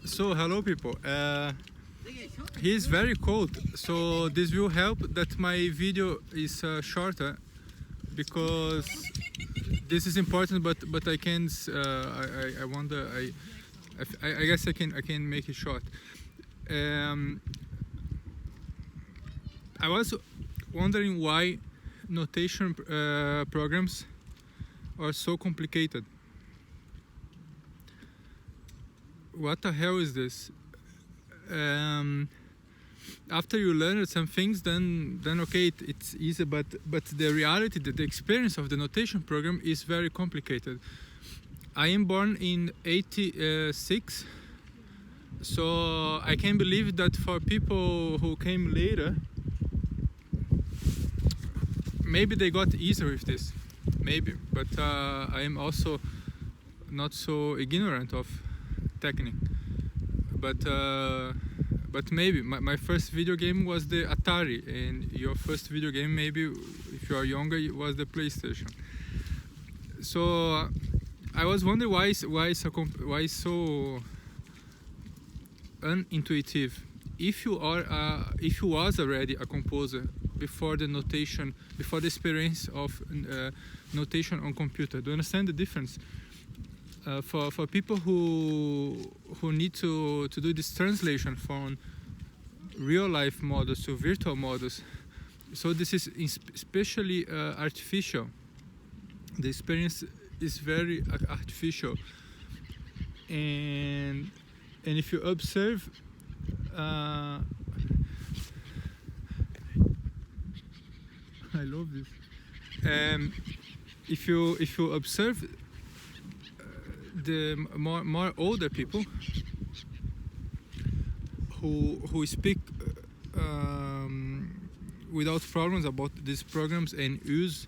So, hello people. Here is very cold, so this will help that my video is shorter, because this is important. But I can I wonder I guess I can make it short. I was wondering why notation programs are so complicated. What the hell is this? After you learn some things, then okay, it's easy. But the reality, the experience of the notation program is very complicated. I am born in '86, so I can believe that for people who came later, maybe they got easier with this, maybe. But I am also not so ignorant of technique. But maybe my first video game was the Atari, and your first video game, maybe if you are younger, it was the PlayStation. So I was wondering why so unintuitive. If you was already a composer before the experience of notation on computer, do you understand the difference? For people who need to do this translation from real life models to virtual models, so this is especially artificial. The experience is very artificial, and if you observe, I love this. If you observe the more older people who speak without problems about these programs and use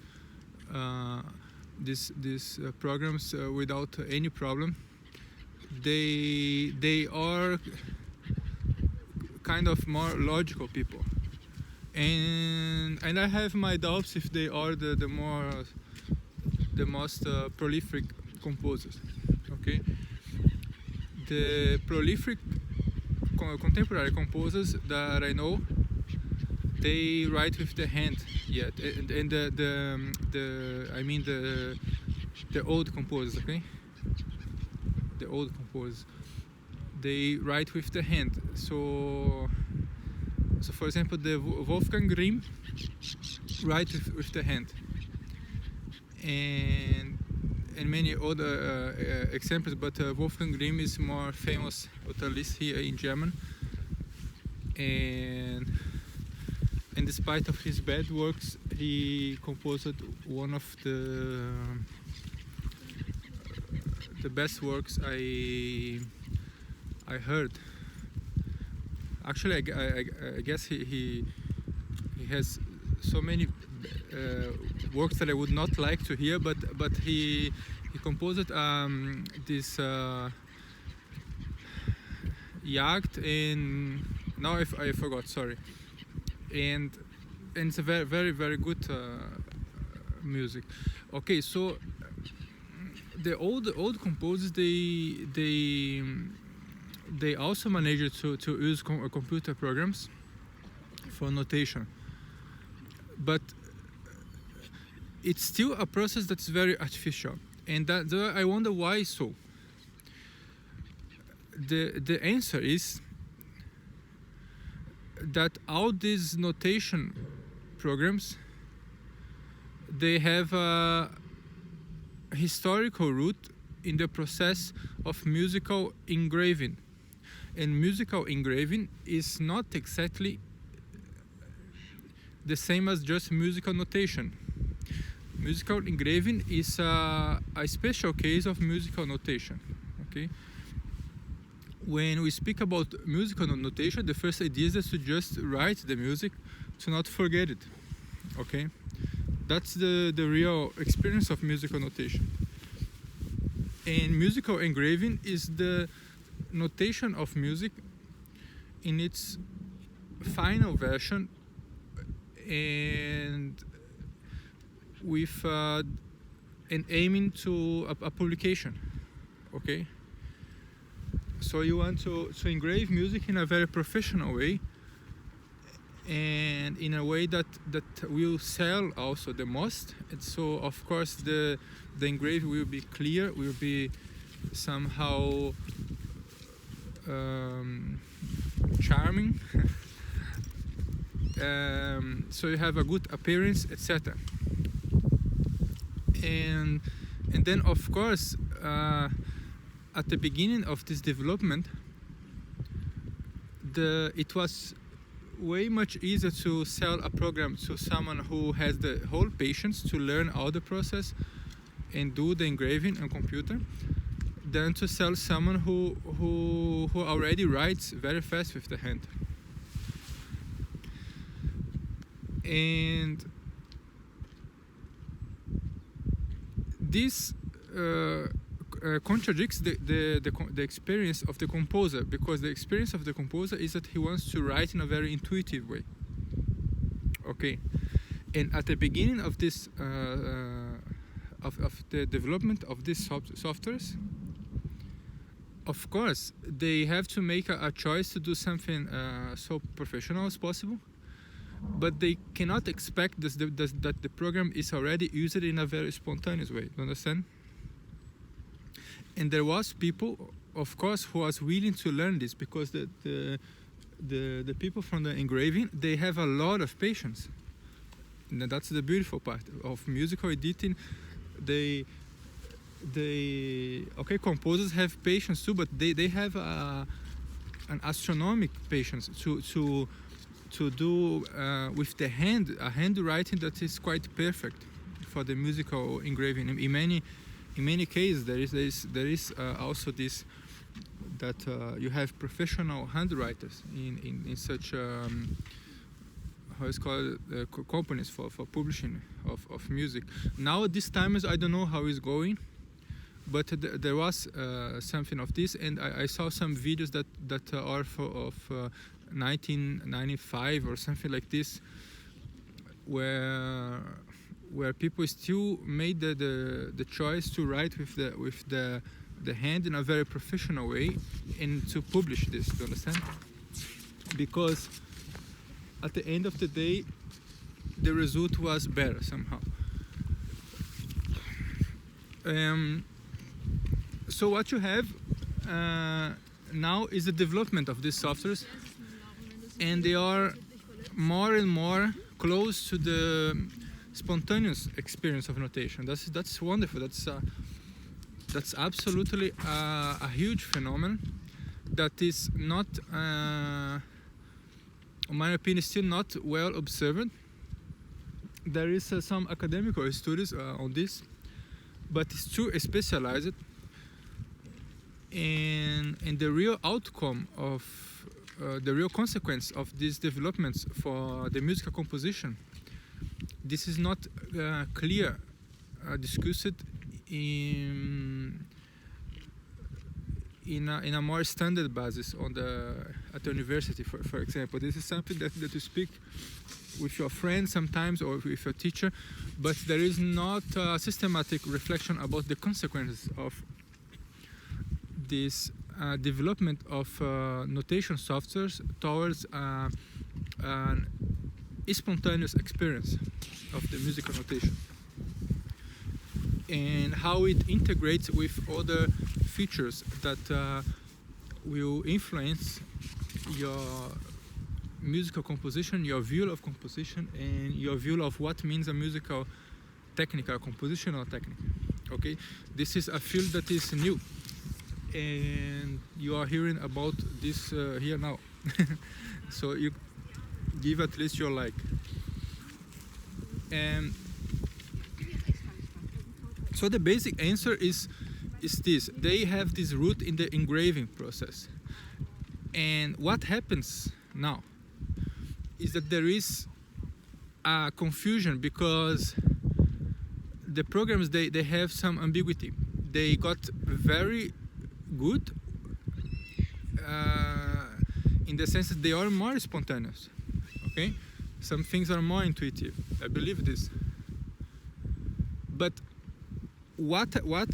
these programs without any problem, they are kind of more logical people, and I have my doubts if they are the most prolific composers. Okay, the prolific contemporary composers that I know, they write with the hand yet, and the old composers. Okay, the old composers, they write with the hand. So for example, the Wolfgang Grimm write with the hand, and many other examples, but Wolfgang Grimm is more famous at least here in German, and despite of his bad works, he composed one of the best works I heard. Actually, I guess he has so many works that I would not like to hear, but he composed this Jagd, and now I forgot, sorry, and it's a very very very good music. Okay, so the old composers, they also managed to use computer programs for notation, but it's still a process that's very artificial, and that I wonder why so. The answer is that all these notation programs, they have a historical root in the process of musical engraving, and musical engraving is not exactly the same as just musical notation. Musical engraving is a special case of musical notation. Okay, when we speak about musical notation, the first idea is to just write the music, to not forget it. Okay, that's the real experience of musical notation. And musical engraving is the notation of music in its final version, and with an aiming to a publication. Okay, So you want to engrave music in a very professional way, and in a way that will sell also the most. And so of course the engraving will be clear, will be somehow charming. So you have a good appearance, etc. And then of course at the beginning of this development, it was way much easier to sell a program to someone who has the whole patience to learn all the process and do the engraving on computer, than to sell someone who already writes very fast with the hand. And this contradicts the experience of the composer, because the experience of the composer is that he wants to write in a very intuitive way. Okay, and at the beginning of this of the development of these softwares, of course they have to make a choice to do something so professional as possible, but they cannot expect that the program is already used in a very spontaneous way. You understand? And there was people, of course, who was willing to learn this, because the people from the engraving, they have a lot of patience. And that's the beautiful part of musical editing. Okay, composers have patience too, but they have an astronomical patience to do with the hand, a handwriting that is quite perfect for the musical engraving. In many cases, there is also this, that you have professional handwriters in such how it's called companies for publishing of music. Now these times I don't know how it's going, but there was something of this, and I saw some videos that are of 1995 or something like this, where people still made the choice to write with the hand in a very professional way and to publish this. Do you understand? Because at the end of the day, the result was better somehow. So what you have now is the development of these softwares, and they are more and more close to the spontaneous experience of notation. That's wonderful. That's absolutely a huge phenomenon that is not, in my opinion, still not well observed. There is some academic studies on this, but it's too specialized. And the real outcome of the real consequence of these developments for the musical composition, this is not clear discussed in a more standard basis at the university, for example. This is something that you speak with your friends sometimes or with your teacher, but there is not a systematic reflection about the consequences of this development of notation softwares towards an spontaneous experience of the musical notation, and how it integrates with other features that will influence your musical composition, your view of composition, and your view of what means a musical technique, a compositional technique. Okay, this is a field that is new, and you are hearing about this here now. So you give at least your like. And so the basic answer is this: they have this root in the engraving process. And what happens now is that there is a confusion, because the programs, they have some ambiguity. They got very good in the sense that they are more spontaneous. Okay, some things are more intuitive. I believe this. But what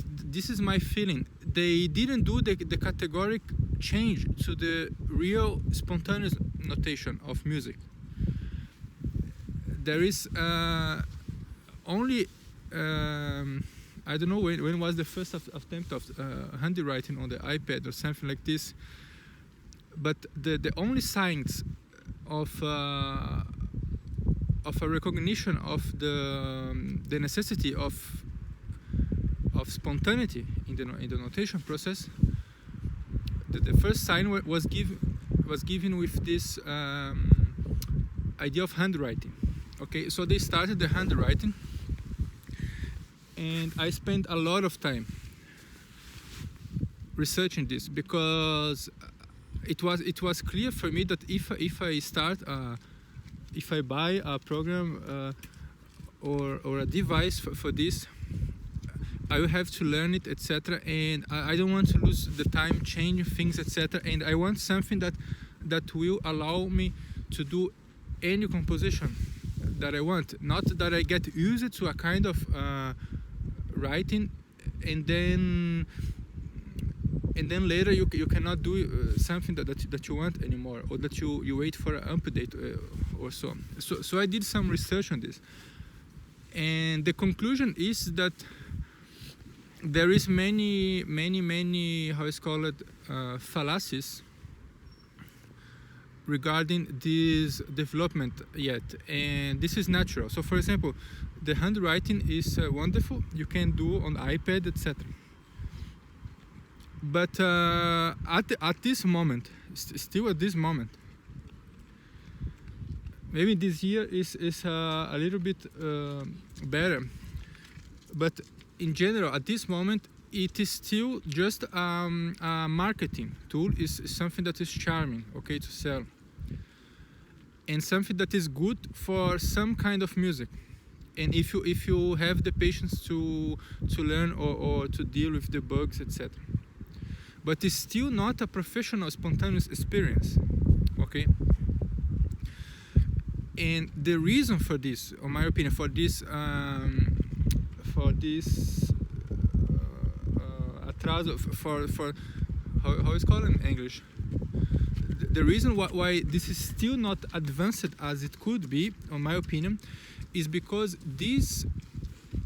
this is my feeling. They didn't do the categoric change to the real spontaneous notation of music. There is only I don't know when was the first attempt of handwriting on the iPad or something like this, but the only signs of a recognition of the necessity of spontaneity in the notation process. The first sign was given with this idea of handwriting. Okay, so they started the handwriting, and I spent a lot of time researching this, because it was clear for me that if I buy a program or a device for this, I will have to learn it, etc. And I don't want to lose the time changing things, etc. And I want something that will allow me to do any composition that I want. Not that I get used to a kind of writing, and then later you cannot do something that you want anymore, or that you wait for an update or so. So I did some research on this, and the conclusion is that there is many how is called fallacies regarding this development yet, and this is natural. So for example, the handwriting is wonderful, you can do on iPad, etc. But at this moment, still at this moment, maybe this year is a little bit better, but in general, at this moment, it is still just a marketing tool. Is something that is charming, okay, to sell, and something that is good for some kind of music. And if you have the patience to learn or to deal with the bugs, etc. But it's still not a professional spontaneous experience, okay? And the reason for this, in my opinion, for this atraso, for how is it called in English? The reason why this is still not advanced as it could be, in my opinion, is because this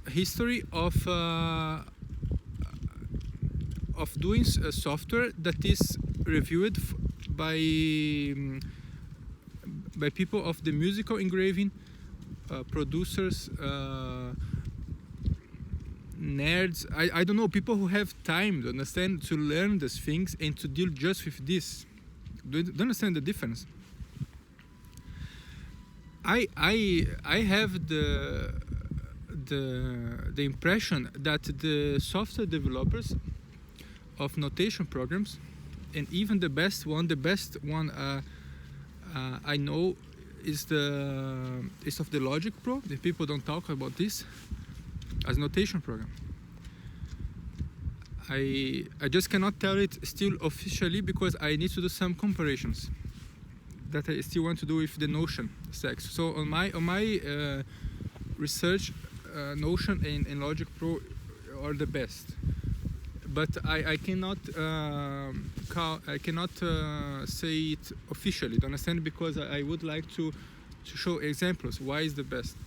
history of doing software that is reviewed by people of the musical engraving, producers, nerds, I don't know, people who have time to understand, to learn these things and to deal just with this. Do you understand the difference? I have the impression that the software developers of notation programs, and even the best one I know is of the Logic Pro. The people don't talk about this as notation program. I just cannot tell it still officially, because I need to do some comparisons that I still want to do with the Notion stacks. So on my research, Notion and Logic Pro are the best. But I cannot say it officially, do you understand? Because I would like to show examples why is the best.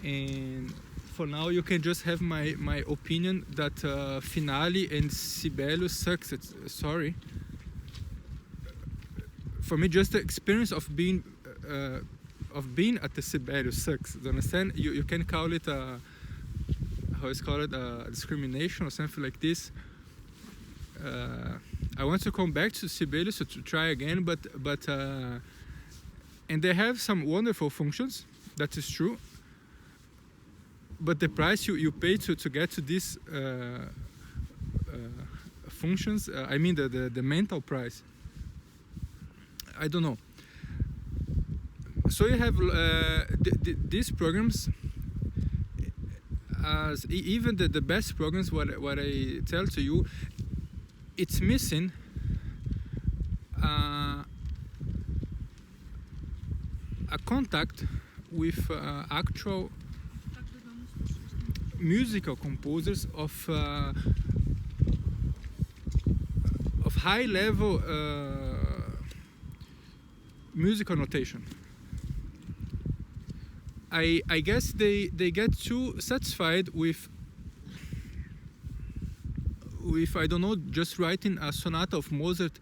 And for now, you can just have my opinion that Finale and Sibelius sucks. Sorry. For me, just the experience of being at the Sibelius sucks. Do you understand? You can call it how it's called, discrimination or something like this. I want to come back to Sibelius to try again, but and they have some wonderful functions. That is true. But the price you pay to get to these functions, I mean the mental price, I don't know. So you have these programs, as even the best programs, what I tell to you, it's missing a contact with actual musical composers of high level musical notation. I guess they get too satisfied with I don't know, just writing a sonata of Mozart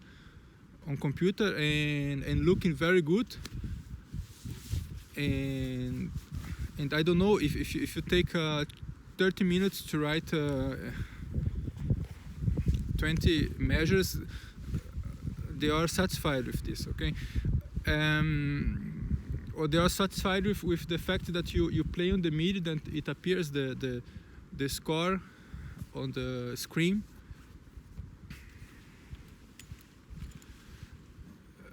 on computer and looking very good, and I don't know if you take 30 minutes to write 20 measures, they are satisfied with this, okay? Or they are satisfied with the fact that you play on the MIDI, then it appears the score on the screen.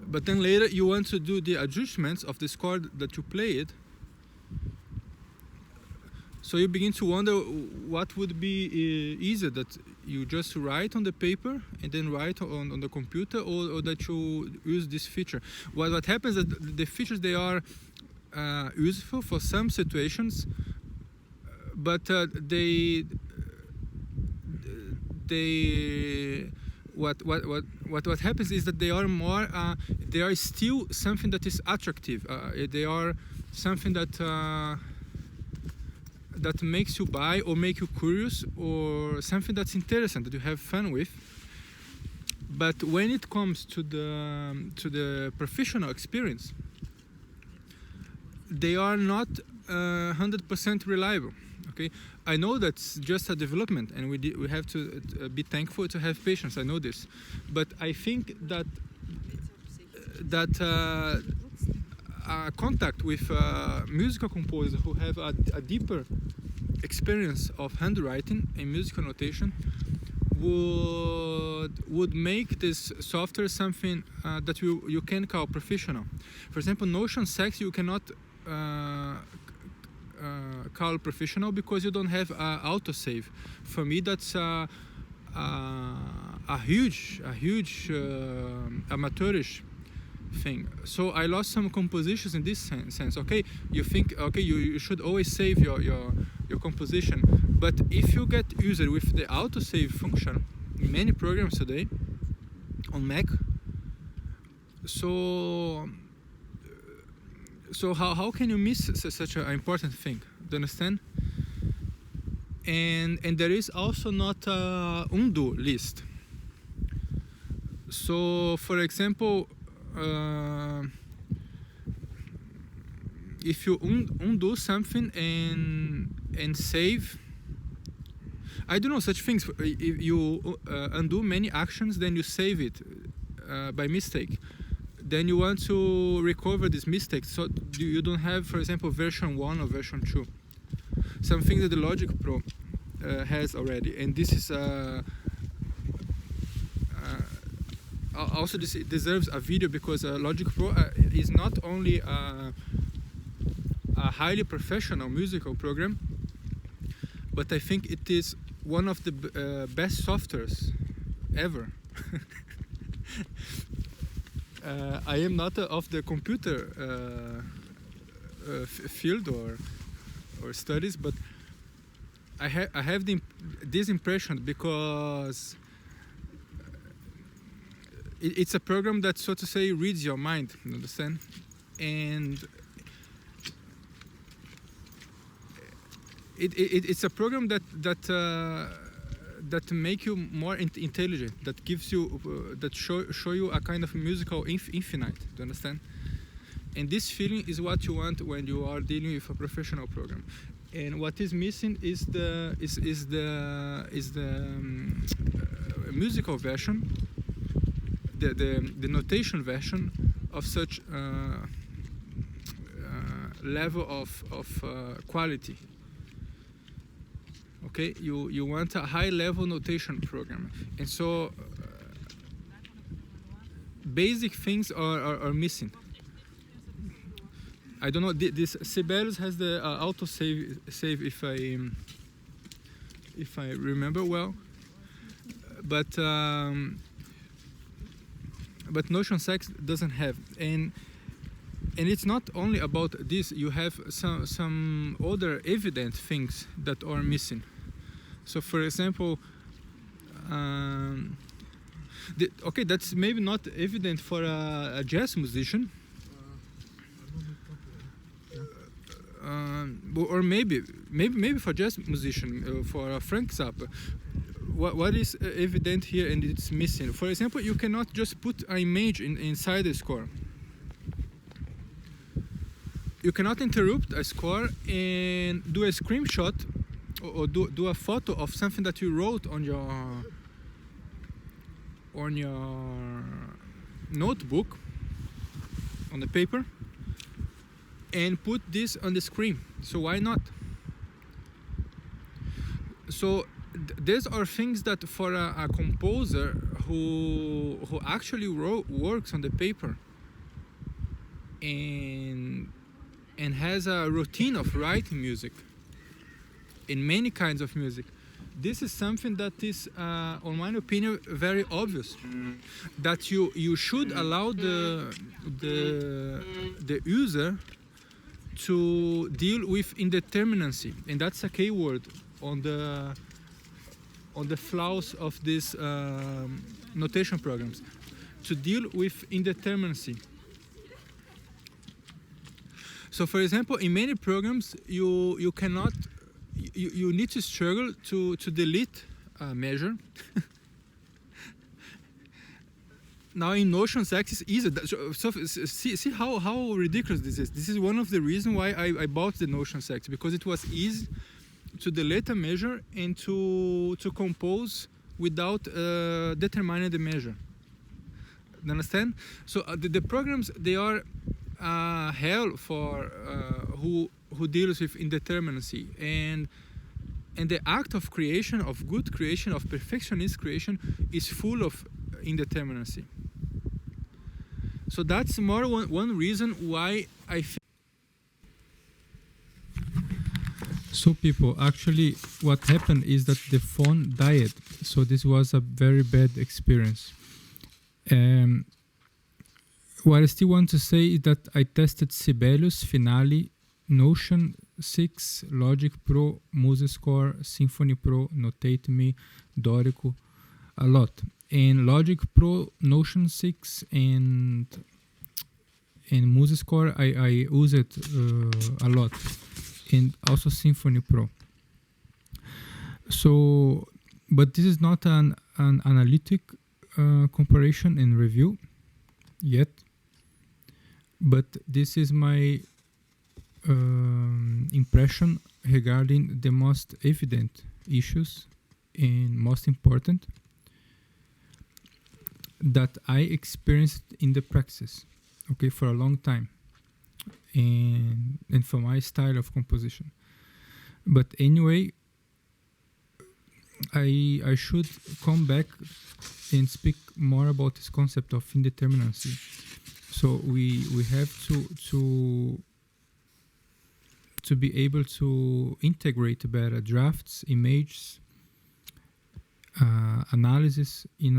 But then later you want to do the adjustments of the score that you played. So you begin to wonder what would be easier, that you just write on the paper and then write on the computer, or that you use this feature. What happens is that the features, they are useful for some situations, but what happens is that they are more they are still something that is attractive. They are something that makes you buy or make you curious, or something that's interesting that you have fun with. But when it comes to the professional experience, they are not 100% reliable. Okay, I know that's just a development, and we have to be thankful to have patience. I know this, but I think that contact with musical composers who have a deeper experience of handwriting and musical notation would make this software something that you can call professional. For example, Notion Sax you cannot call professional because you don't have autosave. For me, that's a huge amateurish thing. So I lost some compositions in this sense. Okay, you think, okay, you should always save your composition, but if you get used with the autosave function in many programs today on Mac, so how can you miss such an important thing? Do you understand? And there is also not a undo list. So, for example, if you undo something and save, I don't know such things. If you undo many actions, then you save it by mistake. Then you want to recover this mistake, so you don't have, for example, version 1 or version 2. Something that the Logic Pro has already, and this is also this deserves a video, because Logic Pro is not only a highly professional musical program, but I think it is one of the best softwares ever. I am not of the computer field or studies, but I have this impression, because it's a program that, so to say, reads your mind. You understand? And it's a program that make you more intelligent, that gives you, that show you a kind of musical infinite. Do you understand? And this feeling is what you want when you are dealing with a professional program. And what is missing is the musical version, the notation version of such level of quality. Okay, you want a high-level notation program, and so basic things are missing. I don't know. This Sibelius has the auto save if I remember well, but Notion Sax doesn't have. And And it's not only about this. You have some other evident things that are missing. So, for example, okay, that's maybe not evident for a jazz musician, or maybe for jazz musician, for a Frank Zappa. What is evident here and it's missing? For example, you cannot just put an image inside the score. You cannot interrupt a score and do a screenshot or do a photo of something that you wrote on your notebook, on the paper, and put this on the screen. So why not? So these are things that for a composer who actually works on the paper and has a routine of writing music in many kinds of music, this is something that is, in my opinion, very obvious. That you should allow the user to deal with indeterminacy, and that's a keyword on the flaws of these notation programs. To deal with indeterminacy. So, for example, in many programs, you cannot. You need to struggle to delete a measure. Now in Notions X it's easy. So see how ridiculous this is. This is one of the reasons why I bought the Notions X, because it was easy to delete a measure and to compose without determining the measure. You understand? So the programs, they are hell for who deals with indeterminacy, and the act of creation, of good creation, of perfectionist creation, is full of indeterminacy. So that's more one reason why I think. So people, actually what happened is that the phone died, so this was a very bad experience. What I still want to say is that I tested Sibelius, Finale, Notion 6, Logic Pro, MuseScore, Symphony Pro, Notate Me, Dorico, a lot. And Logic Pro, Notion 6, and MuseScore I use it a lot, and also Symphony Pro. So, but this is not an analytic comparison and review yet. But this is my impression regarding the most evident issues and most important that I experienced in the practice, okay, for a long time, and for my style of composition. But anyway, I should come back and speak more about this concept of indeterminacy. So we have to be able to integrate better drafts, images, analysis in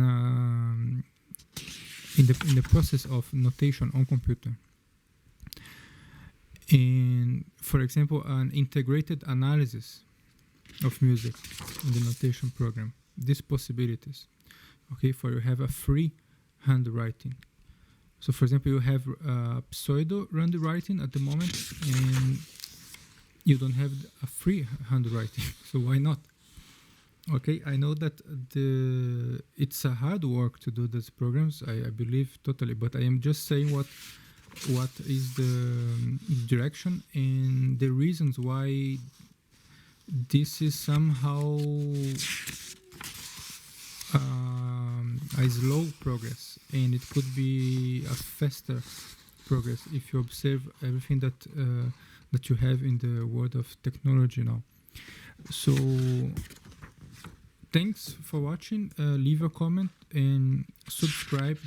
the process of notation on computer. And for example, an integrated analysis of music in the notation program. These possibilities, okay, for you have a free handwriting. So for example, you have pseudo handwriting at the moment, and you don't have a free handwriting. So why not? Okay, I know that it's a hard work to do these programs. I believe totally, but I am just saying what is the direction and the reasons why this is somehow a slow progress, and it could be a faster progress if you observe everything that you have in the world of technology now. So thanks for watching. Leave a comment and subscribe,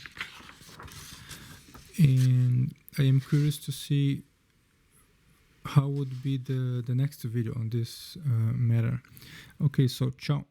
and I am curious to see how would be the next video on this matter. Okay, so ciao.